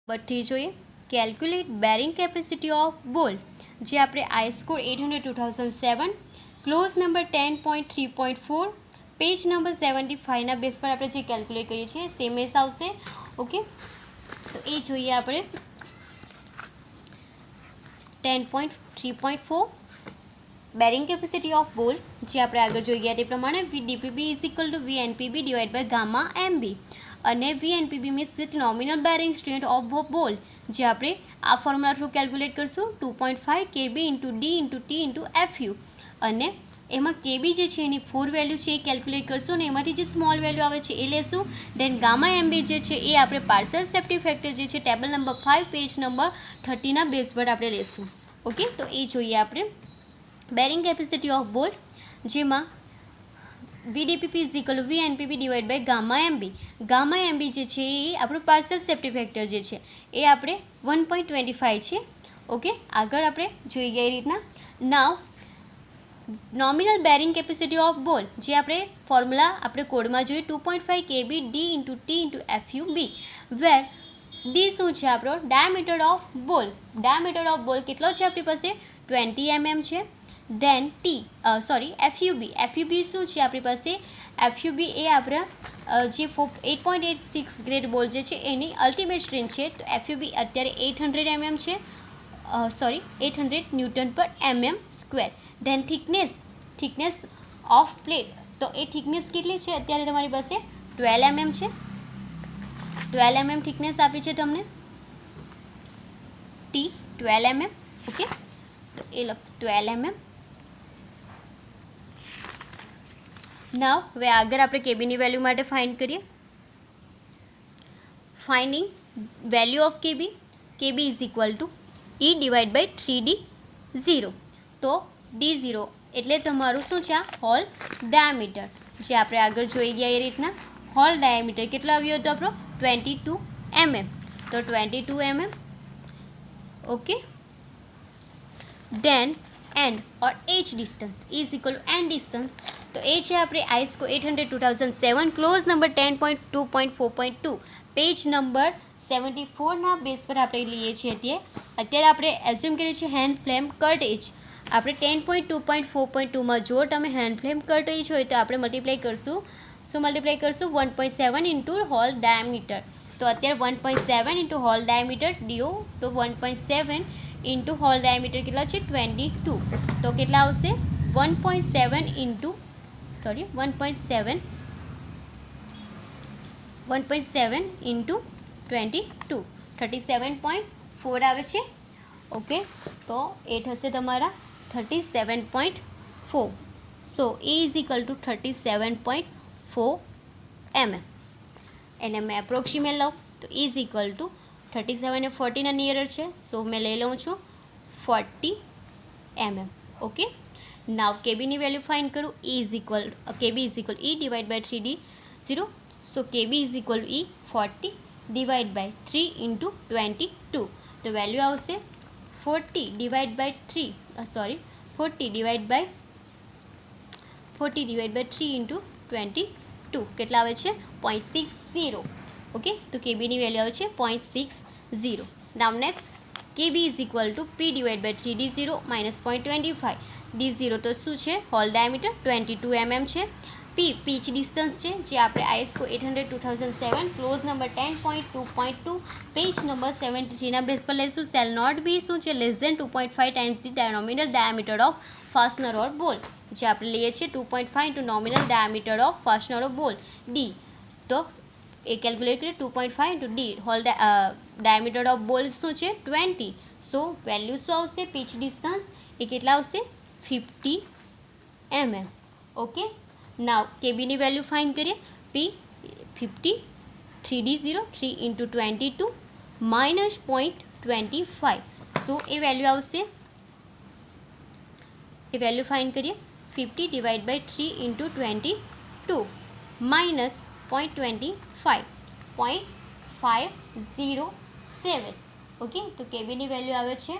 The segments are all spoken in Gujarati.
બધી જોઈએ calculate bearing capacity of bolt જે આપણે IS code 800 2007 clause number 10.3.4 page number 75ના બેસ પર આપણે જે કેલ્ક્યુલેટ કરીએ છીએ સેમ એસ આવશે. ઓકે, તો એ જોઈએ આપણે 10.3.4 બેરિંગ કેપેસિટી ઓફ બોલ જે આપણે આગળ જોઈ ગયા તે પ્રમાણે DPB is equal to VNPB divide by gamma MB અને VNPB means nominal bearing strength of bolt જે આપણે આ ફોર્મ્યુલા થ્રુ કેલ્ક્યુલેટ કરશું 2.5 KB into D into T into FU અને એમાં કેબી જે છે એની 4 વેલ્યુ છે એ કેલ્ક્યુલેટ કરશું અને એમાંથી જે સ્મોલ વેલ્યુ આવે છે એ લેશું. દેન ગામા એમબી જે છે એ આપણે પાર્શિયલ સેફ્ટી ફેક્ટર જે છે ટેબલ નંબર 5 પેજ નંબર 30ના બેઝ પર આપણે લેશું. ઓકે, તો એ જોઈએ આપણે બેરિંગ કેપેસિટી ઓફ બોલ જેમાં VDPP is equal to VNPB divide by gamma MB. Gamma MB જે છે એ આપણું પાર્શિયલ સેફ્ટી ફેક્ટર જે છે એ આપણે 1.25 છે. ઓકે, આગળ આપણે જોઈ ગયા એ રીતના now nominal bearing capacity of bolt જે આપણે ફોર્મ્યુલા આપણે કોડમાં જોઈએ 2.5 KB D into T into FU B where D શું છે આપણો diameter of bolt. Diameter of bolt કેટલો છે આપણી પાસે 20 mm છે. દેન એફયુબી શું છે આપણી પાસે એફયુબી એ આપણા જે 8.86 ગ્રેડ બોલ જે છે એની અલ્ટિમેટ સ્ટ્રેન્થ છે. તો એફયુબી અત્યારે 800 mm છે 800 ન્યૂટન પર mm square. Then thickness of plate તો એ થિકનેસ કેટલી છે અત્યારે તમારી પાસે 12 mm છે. 12 mm થિકનેસ આપી છે તમને ટી 12 mm. ઓકે, તો એ 12 mm. નાવ હવે આગળ આપણે કેબીની વેલ્યુ માટે ફાઇન્ડ કરીએ. Finding value of KB is equal to E divide by 3d0. તો d0 એટલે તમારું શું છે આ હોલ ડાયામીટર જે આપણે આગળ જોઈ ગયા એ રીતના હોલ ડાયામીટર કેટલો આવ્યો હતો આપણો 22 mm. તો 22 mm. Okay, then end or H distance is equal to end distance. તો એ છે આપણે IS code 800 2007 clause number 10.2.4.2 page number 74ના બેઝ પર આપણે લઈએ છીએ. અત્યારે આપણે એઝ્યુમ કરીએ છીએ હેન્ડ ફ્લેમ કટ એજ. આપણે 10.2.4.2માં જો તમે હેન્ડ ફ્લેમ કટ એજ હોય તો આપણે મલ્ટીપ્લાય કરશું 1.7 ઇન્ટુ હોલ ડાયામીટર. તો અત્યારે 1.7 ઇન્ટુ હોલ ડાયામીટર ડીઓ તો 1.7 ઇન્ટુ હોલ ડાયામીટર કેટલા છે 22. તો કેટલા આવશે 1.7 ઇન્ટુ 1.7 ઇન્ટુ 22 37.4 આવે છે. ઓકે, તો એ થશે તમારા 37.4. So A is equal to 37.4 mm. એને મેં એપ્રોક્સિમેટ લઉં તો ઇઝ ઇક્વલ ટુ 37 એ 40ના નિયરર છે. સો મેં લઈ લઉં છું 40 mm. ઓકે, નાવ કેબીની વેલ્યુ ફાઇન્ડ કરું KB is equal E divide by 3d0. So KB is equal E 40 divide by 3 into 22. તો વેલ્યુ આવશે 40 ડિવાઇડ બાય 3 ઇન્ટુ 22 કેટલા આવે છે 0.60. ઓકે, તો કેબીની વેલ્યુ આવે છે 0.60. Now next KB is equal to P divide by 3d0 minus 0.25. d0 તો શું છે હોલ ડાયામીટર 22 mm છે. પીચ ડિસ્ટન્સ છે જે આપણે ISO 800 2007 clause number 10.2.2 page number 73ના બેઝ પર લઈશું. સેલ નોટ બી શું છે less than 2.5 times the nominal diameter of fastener or bolt જે આપણે લઈએ છીએ 2.5 into nominal diameter of fastener or બોલ ડી. તો એ કેલ્ક્યુલેટ કરીએ 2.5 into D hole diameter of ball શું છે 20. સો વેલ્યુ શું આવશે પીચ ડિસ્ટન્સ એ કેટલા આવશે 50 mm. ઓકે, નાવ કેબીની વેલ્યુ ફાઇન્ડ કરીએ P 50 3d0 3 into 22 minus 0.25. So એ વેલ્યુ આવશે ફાઇન્ડ કરીએ 50 divide by 3 into 22 minus 0.25 0.507. Okay, તો કેબીની વેલ્યુ આવે છે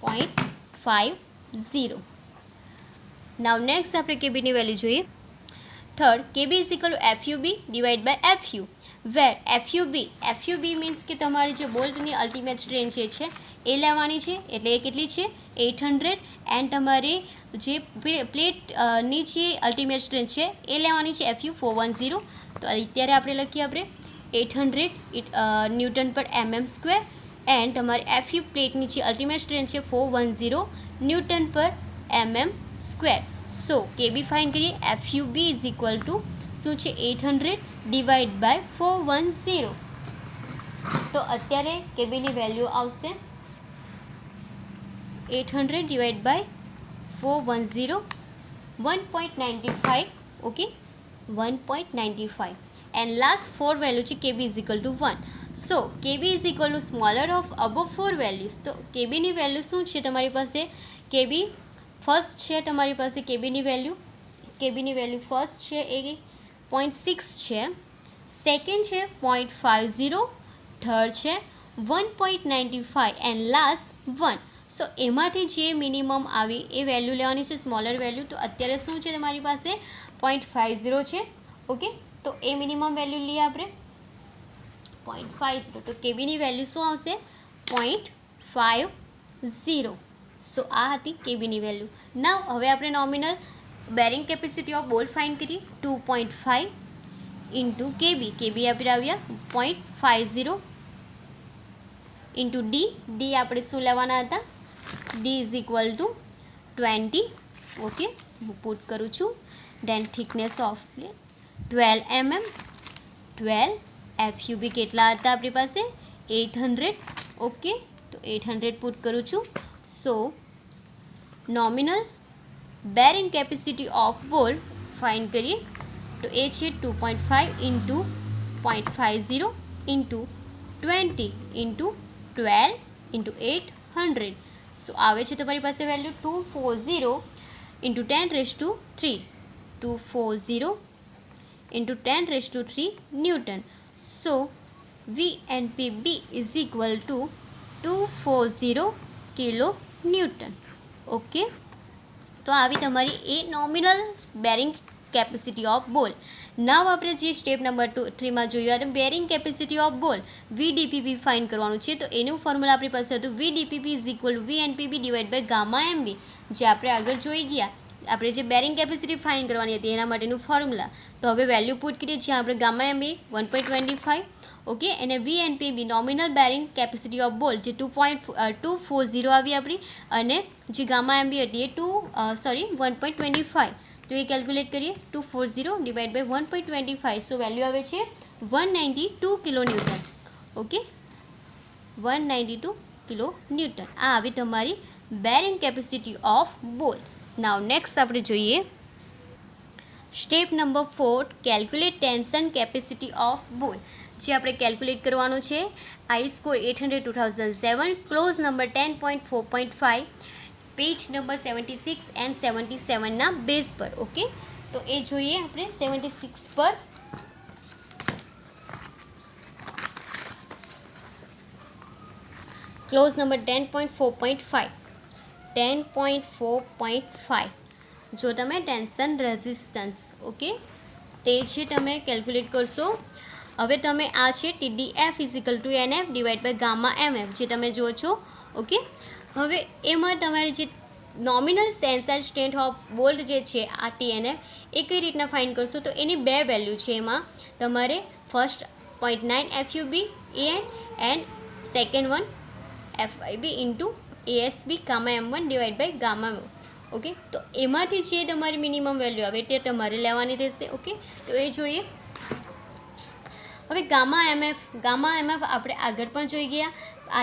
0.50. નાવ નેક્સ્ટ આપણે કેબીની વેલ્યુ જોઈએ. Third KB is equal to FUB divide by FU where FUB means કે તમારી જે બોલ્ટની અલ્ટિમેટ સ્ટ્રેન્થ જે છે એ લેવાની છે, એટલે એ કેટલી છે 800, એન્ડ તમારી જે પ્લેટની જે અલ્ટિમેટ સ્ટ્રેન્થ છે એ લેવાની છે FU410. તો અત્યારે આપણે લખીએ 800 ન્યૂટન પર mm², એન્ડ તમારી FU પ્લેટની જે અલ્ટિમેટ સ્ટ્રેન્થ છે 410 ન્યૂટન પર mm². સો કેબી ફાઇન કરીએ. FUB ઇઝ ઇક્વલ ટુ શું છે 800 ડિવાઇડ બાય 410. તો અત્યારે કેબીની વેલ્યુ આવશે 800 divide by 410, 1.95. Okay, 1.95, and last 4 value છે KB is equal to 1. So KB is equal to smaller of above 4 values. તો કેબીની વેલ્યુ શું છે તમારી પાસે? કેબી ફર્સ્ટ છે તમારી પાસે કેબીની વેલ્યુ ફર્સ્ટ છે એ 0.6 છે, સેકન્ડ છે 0.50, થર્ડ છે 1.95, એન્ડ લાસ્ટ 1. સો એમાંથી જે મિનિમમ આવી એ વેલ્યુ લેવાની છે, સ્મોલર વેલ્યુ. તો અત્યારે શું છે તમારી પાસે 0.50 છે. ઓકે, તો એ મિનિમમ વેલ્યુ લઈએ આપણે 0.50. તો કેબીની વેલ્યુ શું આવશે 0.50. સો આ હતી કેબીની વેલ્યુ. નાવ હવે આપણે nominal bearing capacity of bolt find કરીએ. 2.5 ઇન્ટુ કેબી આપણે આવ્યા 0.50 ઇન્ટુ ડી આપણે શું લેવાના હતા? D is equal two 20. Okay, હું પુટ કરું છું. દેન thickness of plate 12 mm. 12 FUB કેટલા હતા આપણી પાસે 800. ઓકે, તો 800 પુટ કરું છું. So nominal bearing capacity of bolt find કરીએ. તો એ છે 2.5 into 0.50 into 20 into 12 into 800. So આવે છે તમારી પાસે value 240 into 10⁻³ 240 into 10⁻³ newton. So VNPB is equal to 240 kilo newton. Okay, તો આવી તમારી એ nominal bearing capacity of bolt. Now આપણે જે સ્ટેપ નંબર 3માં જોયું અને bearing capacity of bolt VDPB find કરવાનું છે. તો એનું ફોર્મ્યુલા આપણી પાસે હતું VDPB is equal VNPB divide by gamma MB, જે આપણે આગળ જોઈ ગયા. આપણે જે બેરિંગ કેપેસિટી ફાઇન્ડ કરવાની હતી એના માટેનું ફોર્મ્યુલા. તો હવે વેલ્યુ પુટ કરીએ, જ્યાં આપણે ગામા MB 1.25. ઓકે, અને VNPB nominal bearing capacity of bolt જે 2.240 આવી આપણી, અને જે ગામા MB હતી એ 1.25. તો એ કેલ્ક્યુલેટ કરીએ 240 ડિવાઇડ બાય 1.25. સો વેલ્યુ આવે છે 192 kilo newton. Okay, 192 kilo newton. આ આવી તમારી bearing capacity of bolt. Now next આપણે જોઈએ step number 4, calculate tension capacity of bolt. જે આપણે કેલ્ક્યુલેટ કરવાનું છે આઈ સ્કોર 800 2007, clause number 10.4.5, page number 76 and 77ના બેઝ પર. ઓકે, તો એ જોઈએ આપણે 76 પર. Close number 10.4.5. 10.4.5 જો તમે ટેન્શન રેઝિસ્ટન્સ, ઓકે, તે છે તમે કેલ્ક્યુલેટ કરશો. હવે તમે આ છે TDF is equal to NF divide by gamma MF જે તમે જુઓ છો. ઓકે, હવે એમાં તમારી જે nominal tensile strength of bolt જે છે આ TNF એ કઈ રીતના ફાઇન્ડ કરશો? તો એની બે વેલ્યુ છે. એમાં તમારે first 0.9 FUB AN and second one FIB into ASB gamma M1 divide by gamma M. Okay, તો એમાંથી જે તમારી મિનિમમ વેલ્યુ આવે તે તમારે લેવાની રહેશે. ઓકે, તો એ જોઈએ. હવે ગામા MF આપણે આગળ પણ જોઈ ગયા.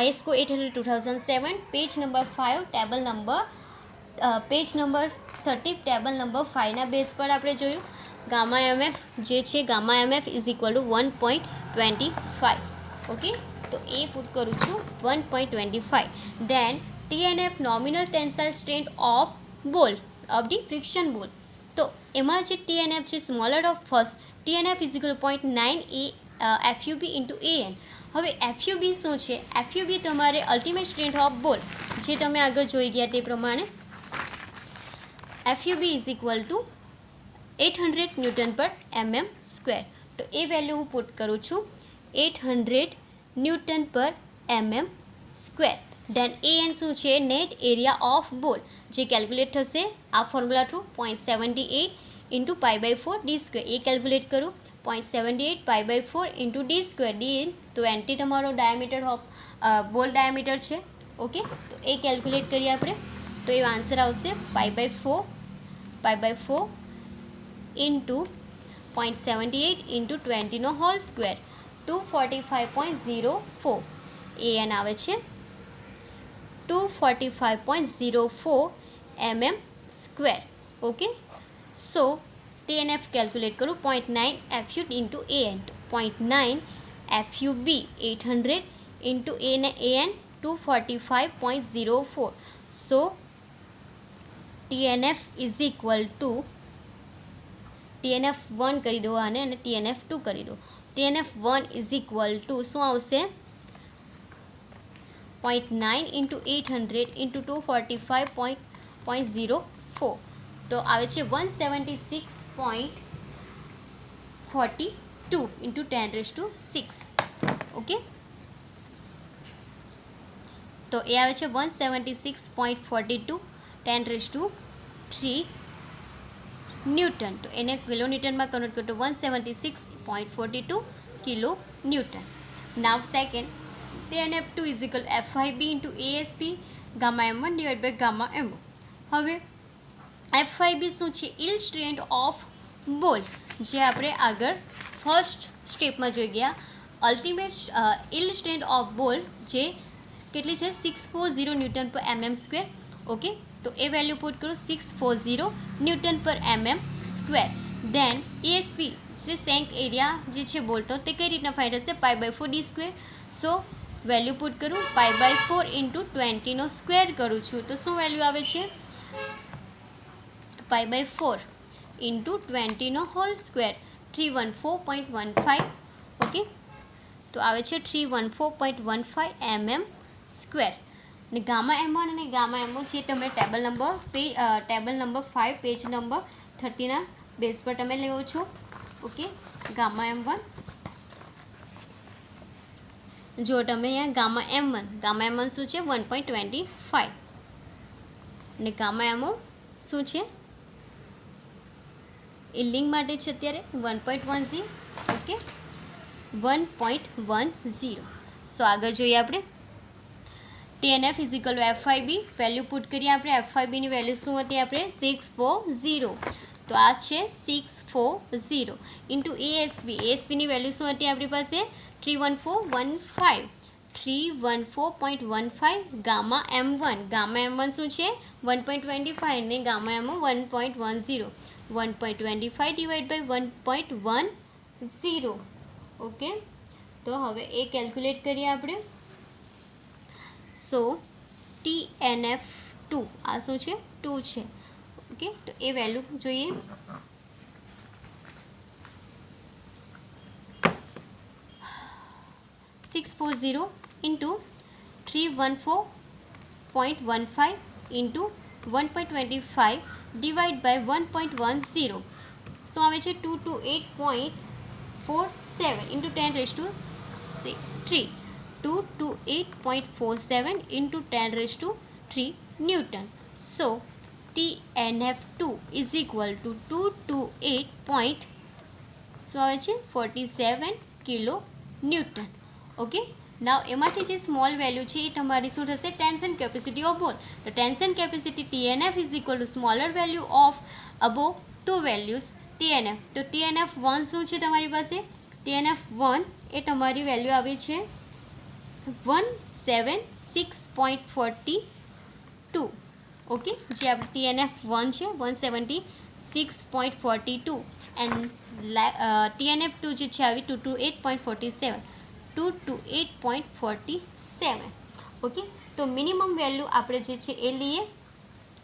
ISO 800 2007, page number 5, table number 30, table number 5ના બેઝ પર આપણે જોયું. ગામા MF જે છે gamma MF is equal to 1.25. Okay, તો એ પુટ કરું છું 1.25. Then TNF nominal tensile strength of bolt of the friction bolt. તો એમાં જે TNF છે smaller of first TNF is equal 0.9 FUB into AN. હવે FUB શું છે? FUB તમારે અલ્ટિમેટ સ્ટ્રેન્થ ઓફ બોલ જે તમે આગળ જોઈ ગયા તે પ્રમાણે FUB is equal two 800 newton પર mm². તો તો એ વેલ્યુ હું પુટ કરું છું 800 ન્યૂટન પર mm સ્ક્વેર. ધેન AN શું છે? નેટ એરિયા ઓફ બોલ, જે કેલ્ક્યુલેટ થશે આ formula through 0.78 into π/4 d square. એ કેલ્ક્યુલેટ કરું 0.78 π/4 ઇન્ટુ d સ્ક્વેર. ડી 20 તમારો ડાયામીટર ઓફ બોલ ડાયામીટર છે. ઓકે, તો એ કેલ્ક્યુલેટ કરીએ આપણે. તો એ આન્સર આવશે π/4 ઇન્ટુ 0.78 ઇન્ટુ 20 નો હોલ સ્ક્વેર 245.04. AN આવે છે 245.04 mm square. Okay, so TNF calculate કરું 0.9 FU into AN. 0.9 FUB 800 into AN 245.04. So TNF is equal to TNF 1 કરી દો આને અને TNF 2 કરી દો. TNF 1 ઇઝ ઇક્વલ ટુ શું આવશે? 0.9 ઇન્ટુ 800 ઇન્ટુ 245.04. તો આવે છે 176.42 ઇન્ટુ 10⁶. ઓકે, તો એ આવે છે 176.42 10⁵ ન્યૂટન. તો એને કિલોન્યૂટનમાં કન્વર્ટ કરો તો 176.42 kilo newton. Now second, TNF2 is equal FIB into ASP gamma m1 divide by gamma m1. હવે FIB શું છે? ઇલ્ડ સ્ટ્રેન્થ ઓફ બોલ, જે આપણે આગળ ફર્સ્ટ સ્ટેપમાં જોઈ ગયા. Ultimate yield strength of bolt જે કેટલી છે? 640 ન્યૂટન પર mm સ્ક્વેર. ઓકે, તો એ વેલ્યુ પુટ કરું 640 ન્યૂટન પર mm સ્ક્વેર. ધેન ASP જે સેન્ક એરિયા જે છે બોલતો, તે કઈ રીતના ફાઇન્ડ હશે? π/4 d સ્ક્વેર. સો વેલ્યુ પુટ કરું π/4 ઇન્ટુ 20 નો સ્ક્વેર કરું છું. તો શું વેલ્યુ આવે છે? π/4 ઇન્ટુ 20 નો હોલ સ્ક્વેર 314.15. ઓકે, તો આવે છે 314.15 mm સ્ક્વેર. અને ગામા m1 અને ગામા m1 જે તમે ટેબલ નંબર 5 પેજ નંબર 30ના બેઝ પર તમે લેવો છો. ઓકે, ગામા m1 જો તમે અહીંયા ગામા m1 શું છે? 1.25 અને ગામા m1 શું છે? ઇલ્ડિંગ માટે છે અત્યારે 1.10. ઓકે, 1.10. સો આગળ જોઈએ આપણે. TNF is equal two FIB value put કરીએ આપણે. FIB ની વેલ્યુ શું હતી? આપણે 640. તો આ છે 640 ઇન્ટુ ASB. ASB ની વેલ્યુ શું હતી આપણી પાસે? 314.15. 314.15 ગામા m1. ગામા m1 શું છે? 1.25 અને gamma m1 1.10. 1.25 divide by 1.10. Okay, તો હવે એ કેલ્ક્યુલેટ કરીએ આપણે. સો TNF2 આ શું છે? 2 છે. ઓકે, તો એ વેલ્યુ જોઈએ. $640 ઇન્ટુ 314.15 ઇન્ટુ 1.25 ડિવાઇડ બાય 1.10. શું આવે છે? 228.47 into 10⁻3. 228.47 into 10⁻3 newton. So TNF2 is equal to 228.47 kilo newton. Okay, now એમાંથી જે સ્મોલ વેલ્યુ છે એ તમારી શું થશે? Tension capacity of ball. તો tension capacity TNF is equal to smaller value of above two values TNF. તો TNF1 શું છે તમારી પાસે? TNF1 એ તમારી વેલ્યુ આવી છે 176.42. ઓકે, જે આપણે TNF1 છે 176.42 એન્ડ TNF2 જે છે આવી 228.47. 228.47. ઓકે, તો મિનિમમ વેલ્યુ આપણે જે છે એ લઈએ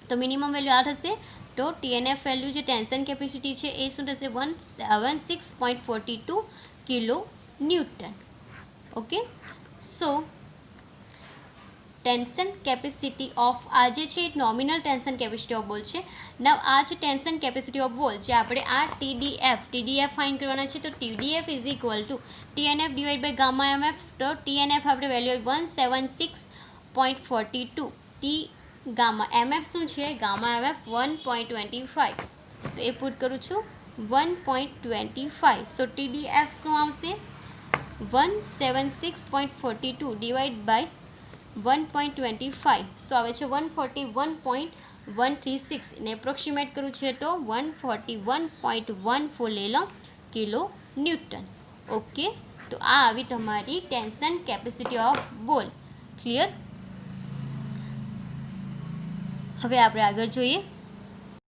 તો મિનિમમ વેલ્યુ આ થશે. તો TNF વેલ્યુ જે ટેન્શન કેપેસિટી છે એ શું થશે? 176.42 kilo newton. Okay, so tension capacity of આ જે છે નોમિનલ ટેન્શન કેપેસિટી ઓફ બોલ છે. નવ આ છે ટેન્શન કેપેસિટી ઓફ બોલ જે આપણે આ ટીડીએફ ફાઇન્ડ કરવાના છે. તો TDF is equal to TNF divide by gamma MF. તો ટીએનએફ આપણે વેલ્યુ 176.42 ટી ગામા એમએફ શું છે ગામા એમએફ 1.25. તો એ પુટ કરું છું 1.25. સો ટીડીએફ શું આવશે 176.42 ડિવાઇડ બાય 1.25. સો આવે છે 141.136 ને એપ્રોક્સિમેટ કરું છે તો 141.14 લઈ લો કિલો ન્યૂટન. ઓકે, તો આ આવી તમારી ટેન્શન કેપેસિટી ઓફ બોલ. ક્લિયર? હવે આપણે આગળ જોઈએ